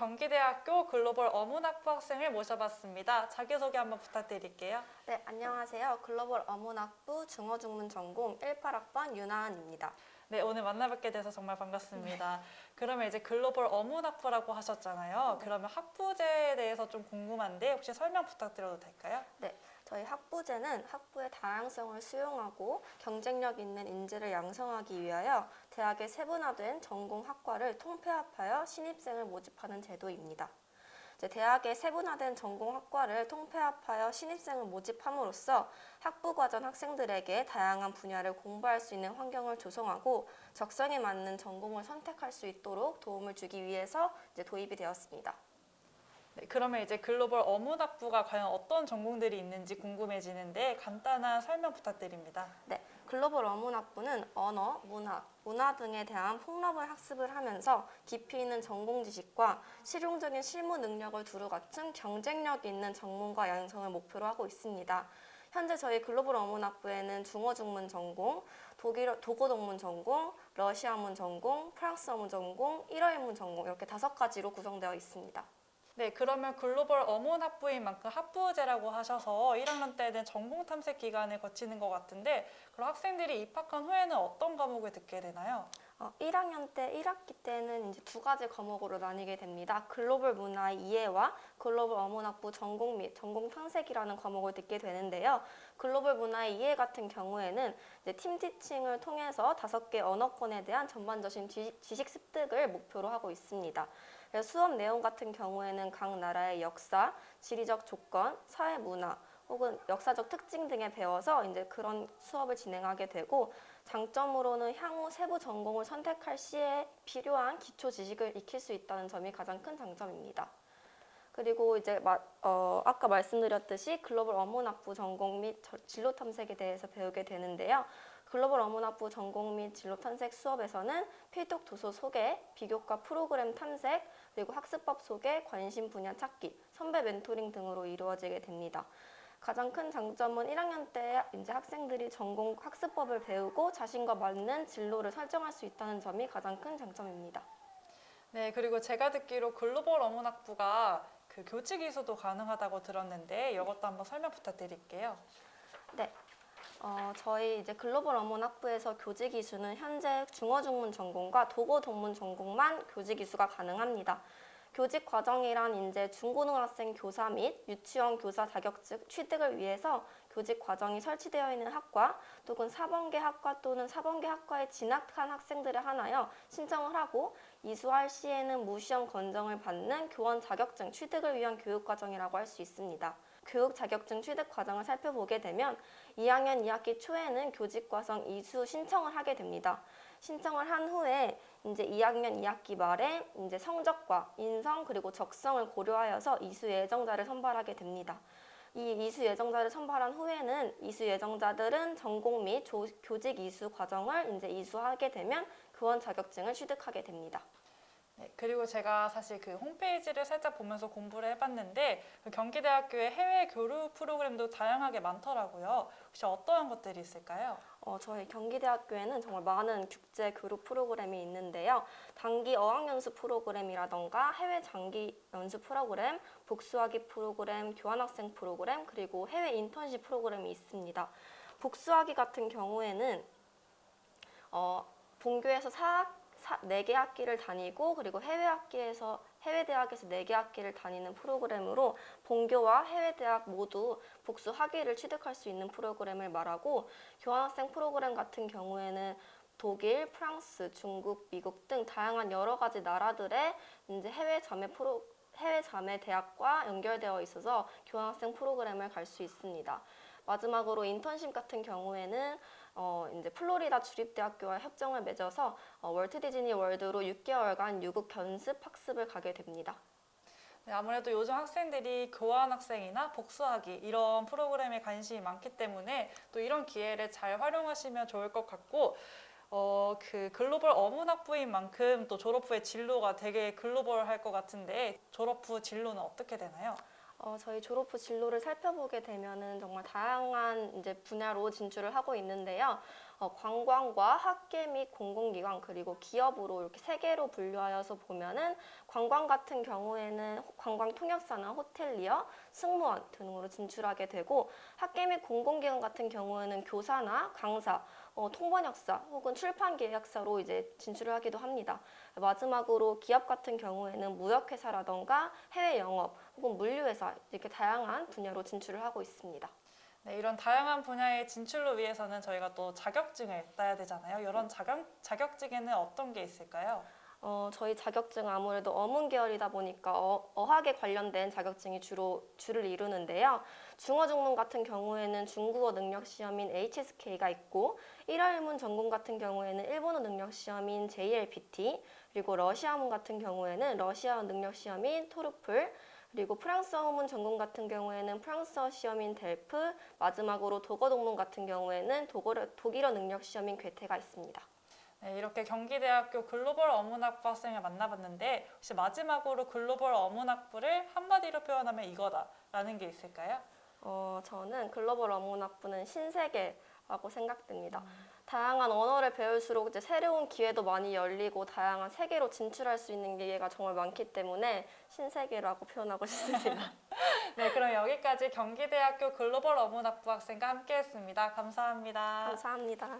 경기대학교 글로벌 어문학부 학생을 모셔봤습니다. 자기소개 한번 부탁드릴게요. 네, 안녕하세요. 글로벌 어문학부 중어중문 전공 18학번 윤하은입니다. 네, 오늘 만나뵙게 돼서 정말 반갑습니다. 그러면 이제 글로벌 어문학부라고 하셨잖아요. 그러면 학부제에 대해서 좀 궁금한데 혹시 설명 부탁드려도 될까요? 네, 저희 학부제는 학부의 다양성을 수용하고 경쟁력 있는 인재를 양성하기 위하여 대학의 세분화된 전공 학과를 통폐합하여 신입생을 모집하는 제도입니다. 대학의 세분화된 전공 학과를 통폐합하여 신입생을 모집함으로써 학부과정 학생들에게 다양한 분야를 공부할 수 있는 환경을 조성하고 적성에 맞는 전공을 선택할 수 있도록 도움을 주기 위해서 도입이 되었습니다. 네, 그러면 이제 글로벌 어문학부가 과연 어떤 전공들이 있는지 궁금해지는데 간단한 설명 부탁드립니다. 네, 글로벌 어문학부는 언어, 문화 등에 대한 폭넓은 학습을 하면서 깊이 있는 전공 지식과 실용적인 실무 능력을 두루 갖춘 경쟁력 있는 전문가 양성을 목표로 하고 있습니다. 현재 저희 글로벌 어문학부에는 중어중문 전공, 도고동문 전공, 러시아문 전공, 프랑스어문 전공, 일어일문 전공 이렇게 5가지로 구성되어 있습니다. 네, 그러면 글로벌 어문학부인 만큼 학부제라고 하셔서 1학년 때는 전공 탐색 기간을 거치는 것 같은데 그럼 학생들이 입학한 후에는 어떤 과목을 듣게 되나요? 1학년 때 1학기 때는 이제 2가지 과목으로 나뉘게 됩니다. 글로벌 문화의 이해와 글로벌 어문학부 전공 및 전공 탐색이라는 과목을 듣게 되는데요. 글로벌 문화의 이해 같은 경우에는 이제 팀 티칭을 통해서 5개 언어권에 대한 전반적인 지식 습득을 목표로 하고 있습니다. 수업 내용 같은 경우에는 각 나라의 역사, 지리적 조건, 사회 문화, 혹은 역사적 특징 등에 배워서 이제 그런 수업을 진행하게 되고 장점으로는 향후 세부 전공을 선택할 시에 필요한 기초 지식을 익힐 수 있다는 점이 가장 큰 장점입니다. 그리고 이제 아까 말씀드렸듯이 글로벌 어문학부 전공 및 진로 탐색에 대해서 배우게 되는데요. 글로벌 어문학부 전공 및 진로 탐색 수업에서는 필독 도서 소개, 비교과 프로그램 탐색, 그리고 학습법 소개, 관심 분야 찾기, 선배 멘토링 등으로 이루어지게 됩니다. 가장 큰 장점은 1학년 때 이제 학생들이 전공 학습법을 배우고 자신과 맞는 진로를 설정할 수 있다는 점이 가장 큰 장점입니다. 네, 그리고 제가 듣기로 글로벌 어문학부가 그 교직 이수도 가능하다고 들었는데 이것도 한번 설명 부탁드릴게요. 네. 저희 이제 글로벌 어문학부에서 교직 이수는 현재 중어중문 전공과 도고동문 전공만 교직 이수가 가능합니다. 교직 과정이란 이제 중고등학생 교사 및 유치원 교사 자격증 취득을 위해서 교직 과정이 설치되어 있는 학과 또는 사범계 학과 또는 사범계 학과에 진학한 학생들을 하나요 신청을 하고 이수할 시에는 무시험 건정을 받는 교원 자격증 취득을 위한 교육 과정이라고 할 수 있습니다. 교육 자격증 취득 과정을 살펴보게 되면 2학년 2학기 초에는 교직 과정 이수 신청을 하게 됩니다. 신청을 한 후에 이제 2학년 2학기 말에 이제 성적과 인성 그리고 적성을 고려하여서 이수 예정자를 선발하게 됩니다. 이 이수 예정자를 선발한 후에는 이수 예정자들은 전공 및 교직 이수 과정을 이제 이수하게 되면 교원 자격증을 취득하게 됩니다. 네, 그리고 제가 사실 그 홈페이지를 살짝 보면서 공부를 해봤는데 그 경기대학교의 해외 교류 프로그램도 다양하게 많더라고요. 혹시 어떠한 것들이 있을까요? 저희 경기대학교에는 정말 많은 국제 교류 프로그램이 있는데요. 단기 어학연수 프로그램이라던가 해외 장기 연수 프로그램, 복수학위 프로그램, 교환학생 프로그램, 그리고 해외 인턴십 프로그램이 있습니다. 복수학위 같은 경우에는 본교에서 4개 학기를 다니고 그리고 해외 대학에서 4개 학기를 다니는 프로그램으로 본교와 해외 대학 모두 복수 학위를 취득할 수 있는 프로그램을 말하고 교환학생 프로그램 같은 경우에는 독일, 프랑스, 중국, 미국 등 다양한 여러 가지 나라들의 이제 해외 자매 대학과 연결되어 있어서 교환학생 프로그램을 갈 수 있습니다. 마지막으로 인턴십 같은 경우에는 이제 플로리다 주립대학교와 협정을 맺어서 월트 디즈니 월드로 6개월간 유급 견습 학습을 가게 됩니다. 네, 아무래도 요즘 학생들이 교환학생이나 복수학위 이런 프로그램에 관심이 많기 때문에 또 이런 기회를 잘 활용하시면 좋을 것 같고 그 글로벌 어문학부인 만큼 또 졸업 후의 진로가 되게 글로벌할 것 같은데 졸업 후 진로는 어떻게 되나요? 저희 졸업 후 진로를 살펴보게 되면은 정말 다양한 이제 분야로 진출을 하고 있는데요. 관광과 학계 및 공공기관 그리고 기업으로 이렇게 세 개로 분류하여서 보면은 관광 같은 경우에는 관광 통역사나 호텔리어, 승무원 등으로 진출하게 되고 학계 및 공공기관 같은 경우에는 교사나 강사, 통번역사 혹은 출판 계약사로 이제 진출을 하기도 합니다. 마지막으로 기업 같은 경우에는 무역회사라던가 해외 영업 혹은 물류회사 이렇게 다양한 분야로 진출을 하고 있습니다. 네, 이런 다양한 분야의 진출로 위해서는 저희가 또 자격증을 따야 되잖아요. 이런 자격증에는 어떤 게 있을까요? 저희 자격증은 아무래도 어문 계열이다 보니까 어학에 관련된 자격증이 주로 주를 이루는데요. 중어중문 같은 경우에는 중국어 능력 시험인 HSK가 있고 일화일문 전공 같은 경우에는 일본어 능력 시험인 JLPT 그리고 러시아문 같은 경우에는 러시아어 능력 시험인 토르플 그리고 프랑스어 문문 전공 같은 경우에는 프랑스어 시험인 델프 마지막으로 독어 동문 같은 경우에는 독일어 능력 시험인 괴테가 있습니다. 네, 이렇게 경기대학교 글로벌 어문학부 학생을 만나봤는데 혹시 마지막으로 글로벌 어문학부를 한마디로 표현하면 이거다라는 게 있을까요? 저는 글로벌 어문학부는 신세계라고 생각됩니다. 다양한 언어를 배울수록 이제 새로운 기회도 많이 열리고 다양한 세계로 진출할 수 있는 기회가 정말 많기 때문에 신세계라고 표현하고 싶습니다. 네, 그럼 여기까지 경기대학교 글로벌 어문학부 학생과 함께했습니다. 감사합니다. 감사합니다.